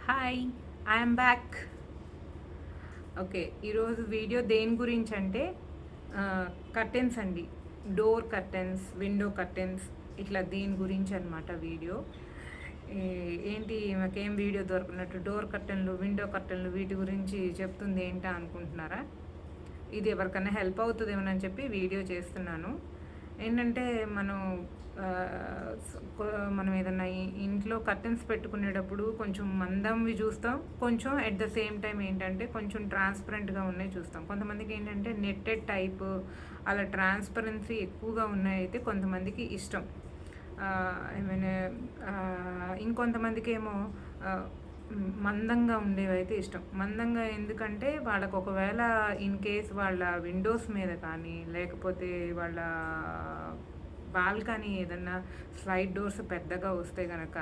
Hi, I'm back. Okay, ఈరోజు video దేని గురించి అంటే కర్టెన్స్ అండి. డోర్ కర్టెన్స్, విండో కర్టెన్స్, ఇట్లా దీని గురించి అనమాట వీడియో. ఏంటి మాకేం వీడియో దొరకనట్టు డోర్ కర్టెన్లు, విండో కర్టెన్లు వీటి గురించి చెప్తుంది ఏంటా అనుకుంటున్నారా? ఇది ఎవరికైనా హెల్ప్ అవుతుందేమోనని చెప్పి వీడియో చేస్తున్నాను. ఏంటంటే మనం ఏదన్నా ఇంట్లో కర్టెన్స్ పెట్టుకునేటప్పుడు కొంచెం మందంవి చూస్తాం, కొంచెం ఎట్ ద సేమ్ టైం ఏంటంటే కొంచెం ట్రాన్స్పరెంట్గా ఉన్నాయి చూస్తాం. కొంతమందికి ఏంటంటే నెట్టెడ్ టైప్ అలా ట్రాన్స్పరెన్సీ ఎక్కువగా ఉన్నాయి అయితే కొంతమందికి ఇష్టం. ఏమైనా ఇంకొంతమందికి ఏమో మందంగా ఉండేవైతే ఇష్టం. మందంగా ఎందుకంటే వాళ్ళకు ఒకవేళ ఇన్ కేస్ వాళ్ళ విండోస్ మీద కానీ లేకపోతే వాళ్ళ బాల్కనీ ఏదన్నా స్లైడ్ డోర్స్ పెద్దగా వస్తే కనుక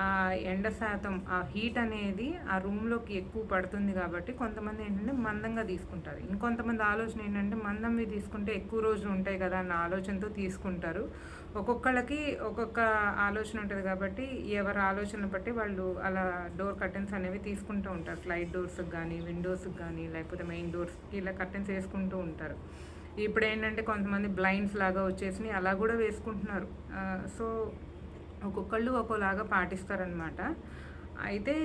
ఆ ఎండ శాతం, ఆ హీట్ అనేది ఆ రూమ్లోకి ఎక్కువ పడుతుంది కాబట్టి కొంతమంది ఏంటంటే మందంగా తీసుకుంటారు. ఇంకొంతమంది ఆలోచన ఏంటంటే మందంవి తీసుకుంటే ఎక్కువ రోజులు ఉంటాయి కదా అన్న ఆలోచనతో తీసుకుంటారు. ఒక్కొక్కళ్ళకి ఒక్కొక్క ఆలోచన ఉంటుంది కాబట్టి ఎవరి ఆలోచన బట్టి వాళ్ళు అలా డోర్ కర్టెన్స్ అనేవి తీసుకుంటూ ఉంటారు. స్లైడ్ డోర్స్కి కానీ, విండోస్కి కానీ, లేకపోతే మెయిన్ డోర్స్ ఇలా కర్టెన్స్ వేసుకుంటూ ఉంటారు. ఇప్పుడు ఏంటంటే కొంతమంది బ్లైండ్స్ లాగా వచ్చేసి అలా కూడా వేసుకుంటున్నారు. సో ఒక్కొక్కళ్ళు ఒక్కోలాగా పాటిస్తారనమాట. అయితే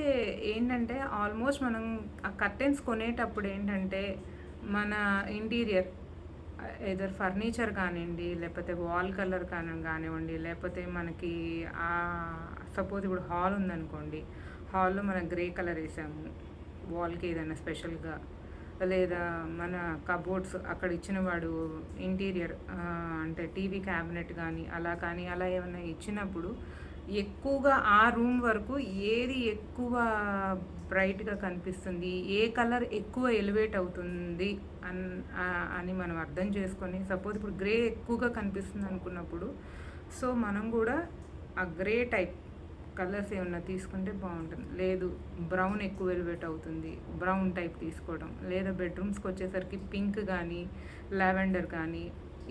ఏంటంటే ఆల్మోస్ట్ మనం ఆ కర్టెన్స్ కొనేటప్పుడు ఏంటంటే మన ఇంటీరియర్ ఏదర్ ఫర్నిచర్ కానివ్వండి, లేకపోతే వాల్ కలర్ కానివ్వండి, లేకపోతే మనకి సపోజ్ ఇప్పుడు హాల్ ఉందనుకోండి, హాల్లో మనం గ్రే కలర్ వేసాము వాల్కి ఏదైనా స్పెషల్గా, లేదా మన కబోర్డ్స్ అక్కడ ఇచ్చిన వాడు ఇంటీరియర్ అంటే టీవీ క్యాబినెట్ కానీ అలా ఏమైనా ఇచ్చినప్పుడు ఎక్కువగా ఆ రూమ్ వరకు ఏది ఎక్కువ బ్రైట్గా కనిపిస్తుంది, ఏ కలర్ ఎక్కువ ఎలివేట్ అవుతుంది అని మనం అర్థం చేసుకొని, సపోజ్ ఇప్పుడు గ్రే ఎక్కువగా కనిపిస్తుంది అనుకున్నప్పుడు సో మనం కూడా ఆ గ్రే టైప్ కలర్స్ ఏమన్నా తీసుకుంటే బాగుంటుంది. లేదు బ్రౌన్ ఎక్కువ ఎలివేట్ అవుతుంది, బ్రౌన్ టైప్ తీసుకోవడం, లేదా బెడ్రూమ్స్కి వచ్చేసరికి పింక్ కానీ, లావెండర్ కానీ,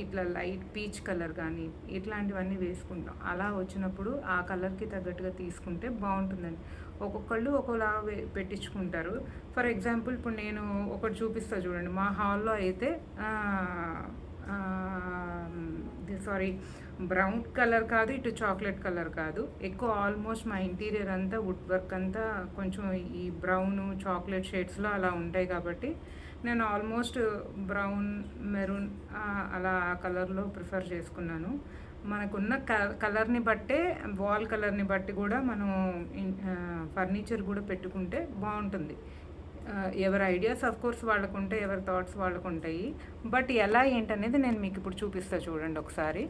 ఇట్లా లైట్ పీచ్ కలర్ కానీ ఇట్లాంటివన్నీ వేసుకుంటాం. అలా వచ్చినప్పుడు ఆ కలర్కి తగ్గట్టుగా తీసుకుంటే బాగుంటుందండి. ఒక్కొక్కళ్ళు ఒక్కోలా పెట్టించుకుంటారు. ఫర్ ఎగ్జాంపుల్ ఇప్పుడు నేను ఒకటి చూపిస్తా చూడండి. మా హాల్లో అయితే సారీ బ్రౌన్ కలర్ కాదు, ఇటు చాక్లెట్ కలర్ కాదు, ఎక్కువ ఆల్మోస్ట్ మా ఇంటీరియర్ అంతా వుడ్ వర్క్ అంతా కొంచెం ఈ బ్రౌన్ చాక్లెట్ షేడ్స్లో అలా ఉంటాయి కాబట్టి నేను ఆల్మోస్ట్ బ్రౌన్, మెరూన్ అలా ఆ కలర్లో ప్రిఫర్ చేసుకున్నాను. మనకున్న కలర్ని బట్టే, వాల్ కలర్ని బట్టి కూడా మనం ఫర్నిచర్ కూడా పెట్టుకుంటే బాగుంటుంది. ఎవరి ఐడియాస్ ఆఫ్ కోర్స్ వాళ్ళకు ఉంటాయి, ఎవరి థాట్స్ వాళ్ళకు ఉంటాయి. బట్ ఎలా ఏంటనేది నేను మీకు ఇప్పుడు చూపిస్తా చూడండి ఒకసారి.